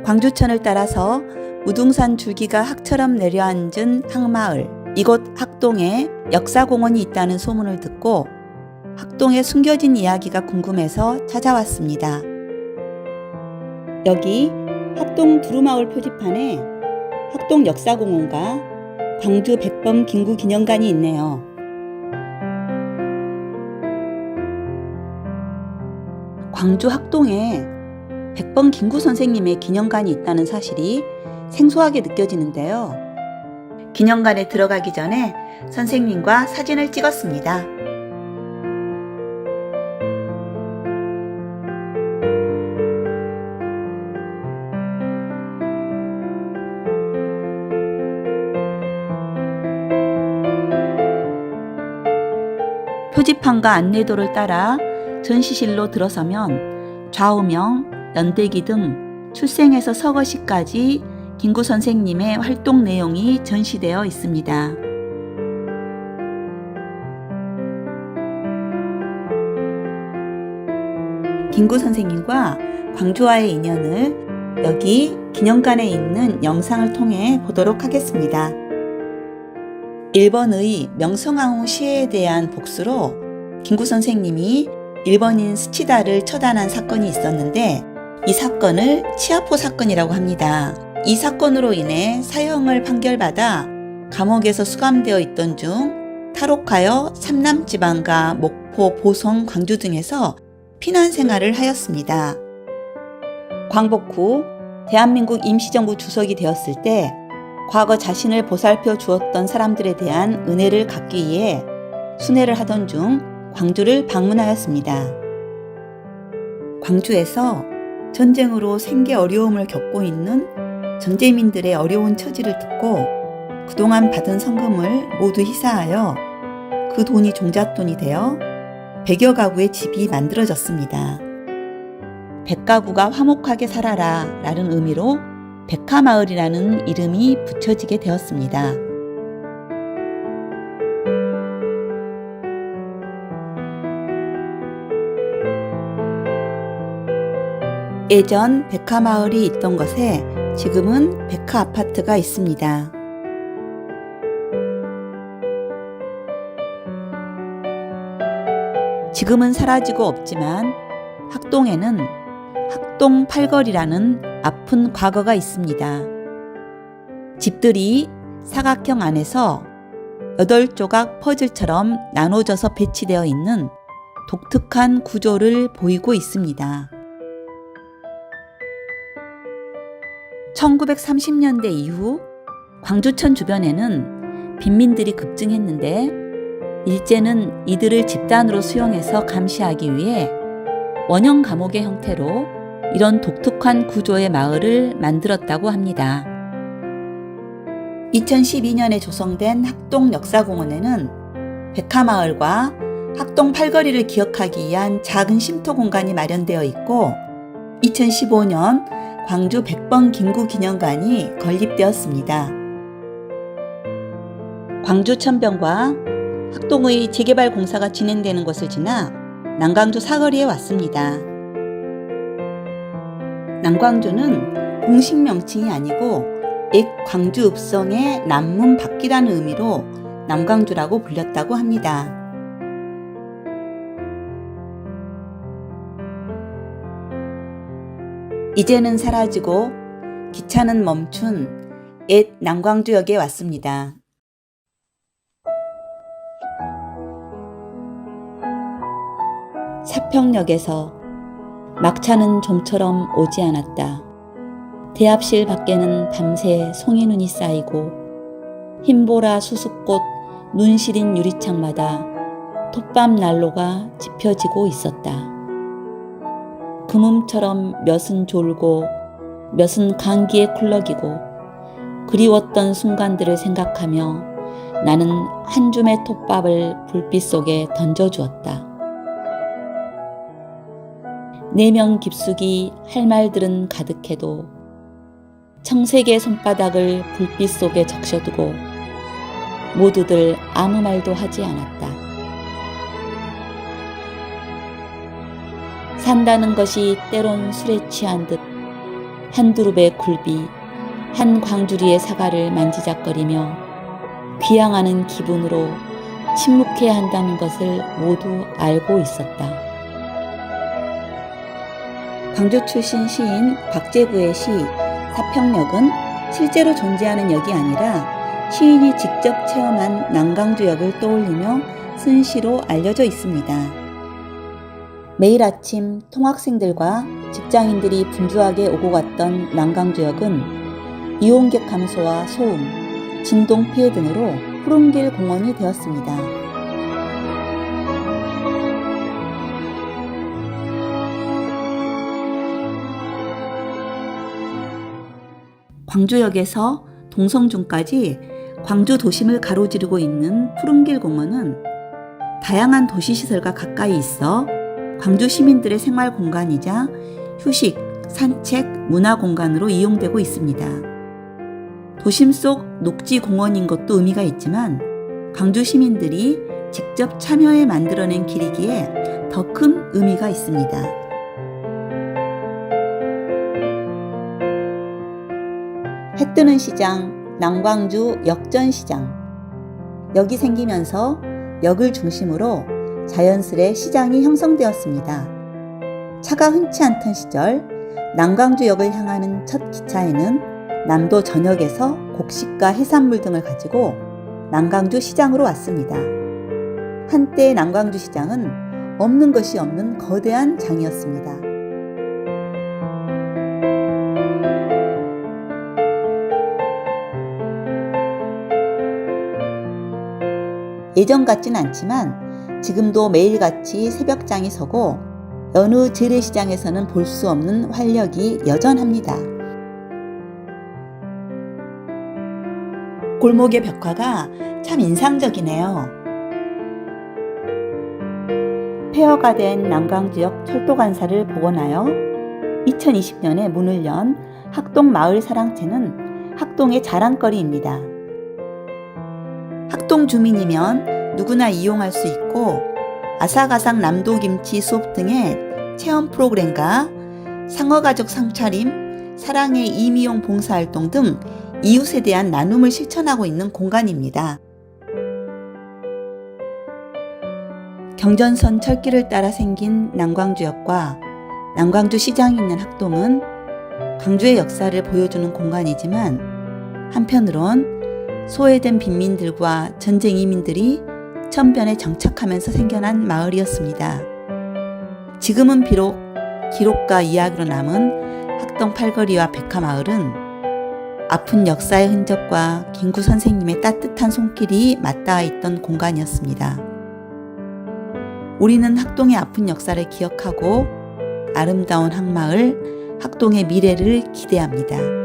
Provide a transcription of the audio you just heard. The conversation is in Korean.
광주천을 따라서 무등산 줄기가 학처럼 내려앉은 항마을, 이곳 학동에 역사공원이 있다는 소문을 듣고 학동에 숨겨진 이야기가 궁금해서 찾아왔습니다. 여기 학동 두루마을 표지판에 학동 역사공원과 광주 백범 김구 기념관이 있네요. 광주 학동에 백범 김구 선생님의 기념관이 있다는 사실이 생소하게 느껴지는데요. 기념관에 들어가기 전에 선생님과 사진을 찍었습니다. 표지판과 안내도를 따라 전시실로 들어서면 좌우명, 연대기 등 출생에서 서거시까지 김구 선생님의 활동 내용이 전시되어 있습니다. 김구 선생님과 광주와의 인연을 여기 기념관에 있는 영상을 통해 보도록 하겠습니다. 일본의 명성황후 시해에 대한 복수로 김구 선생님이 일본인 스치다를 처단한 사건이 있었는데 이 사건을 치아포 사건이라고 합니다. 이 사건으로 인해 사형을 판결받아 감옥에서 수감되어 있던 중 탈옥하여 삼남지방과 목포, 보성, 광주 등에서 피난 생활을 하였습니다. 광복 후 대한민국 임시정부 주석이 되었을 때 과거 자신을 보살펴 주었던 사람들에 대한 은혜를 갚기 위해 순회를 하던 중 광주를 방문하였습니다. 광주에서 전쟁으로 생계 어려움을 겪고 있는 전재민들의 어려운 처지를 듣고 그동안 받은 성금을 모두 희사하여 그 돈이 종잣돈이 되어 100여 가구의 집이 만들어졌습니다. 100가구가 화목하게 살아라 라는 의미로 백화마을이라는 이름이 붙여지게 되었습니다. 예전 백화마을이 있던 곳에 지금은 백화아파트가 있습니다. 지금은 사라지고 없지만 학동에는 학동 팔거리라는 아픈 과거가 있습니다. 집들이 사각형 안에서 8조각 퍼즐처럼 나눠져서 배치되어 있는 독특한 구조를 보이고 있습니다. 1930년대 이후 광주천 주변에는 빈민들이 급증했는데 일제는 이들을 집단으로 수용해서 감시하기 위해 원형 감옥의 형태로 이런 독특한 구조의 마을을 만들었다고 합니다. 2012년에 조성된 학동 역사공원에는 백화마을과 학동 팔거리를 기억하기 위한 작은 쉼터 공간이 마련되어 있고 2015년 광주 백범 김구 기념관이 건립되었습니다. 광주 천변과 학동의 재개발 공사가 진행되는 것을 지나 남광주 사거리에 왔습니다. 남광주는 공식 명칭이 아니고 옛 광주 읍성의 남문 밖이라는 의미로 남광주라고 불렸다고 합니다. 이제는 사라지고 기차는 멈춘 옛 남광주역에 왔습니다. 사평역에서 막차는 좀처럼 오지 않았다. 대합실 밖에는 밤새 송이눈이 쌓이고 흰보라 수숫꽃 눈 시린 유리창마다 톱밤 난로가 지펴지고 있었다. 금음처럼 몇은 졸고 몇은 감기에 쿨럭이고 그리웠던 순간들을 생각하며 나는 한 줌의 톱밥을 불빛 속에 던져주었다. 내면 깊숙이 할 말들은 가득해도 청색의 손바닥을 불빛 속에 적셔두고 모두들 아무 말도 하지 않았다. 산다는 것이 때론 술에 취한 듯 한 두릅의 굴비, 한 광주리의 사과를 만지작거리며 귀향하는 기분으로 침묵해야 한다는 것을 모두 알고 있었다. 광주 출신 시인 곽재부의 시 사평역은 실제로 존재하는 역이 아니라 시인이 직접 체험한 남광주역을 떠올리며 쓴 시로 알려져 있습니다. 매일 아침 통학생들과 직장인들이 분주하게 오고 갔던 남광주역은 이용객 감소와 소음, 진동 피해 등으로 푸른길 공원이 되었습니다. 광주역에서 동성중까지 광주 도심을 가로지르고 있는 푸른길 공원은 다양한 도시시설과 가까이 있어 광주 시민들의 생활 공간이자 휴식, 산책, 문화 공간으로 이용되고 있습니다. 도심 속 녹지 공원인 것도 의미가 있지만 광주 시민들이 직접 참여해 만들어낸 길이기에 더 큰 의미가 있습니다. 해뜨는 시장, 남광주 역전시장. 역이 생기면서 역을 중심으로 자연스레 시장이 형성되었습니다. 차가 흔치 않던 시절 남광주역을 향하는 첫 기차에는 남도 전역에서 곡식과 해산물 등을 가지고 남광주 시장으로 왔습니다. 한때 남광주 시장은 없는 것이 없는 거대한 장이었습니다. 예전 같진 않지만 지금도 매일같이 새벽장이 서고 어느 재래시장에서는 볼 수 없는 활력이 여전합니다. 골목의 벽화가 참 인상적이네요. 폐허가 된 남광주역 철도관사를 복원하여 2020년에 문을 연 학동 마을사랑채는 학동의 자랑거리입니다. 학동 주민이면 누구나 이용할 수 있고 아삭아삭 남도김치 수업 등의 체험 프로그램과 상어가족 상차림, 사랑의 임의용 봉사활동 등 이웃에 대한 나눔을 실천하고 있는 공간입니다. 경전선 철길을 따라 생긴 남광주역과 남광주 시장이 있는 학동은 광주의 역사를 보여주는 공간이지만 한편으론 소외된 빈민들과 전쟁 이민들이 천변에 정착하면서 생겨난 마을이었습니다. 지금은 비록 기록과 이야기로 남은 학동 팔거리와 백화마을은 아픈 역사의 흔적과 김구 선생님의 따뜻한 손길이 맞닿아 있던 공간이었습니다. 우리는 학동의 아픈 역사를 기억하고 아름다운 학마을, 학동의 미래를 기대합니다.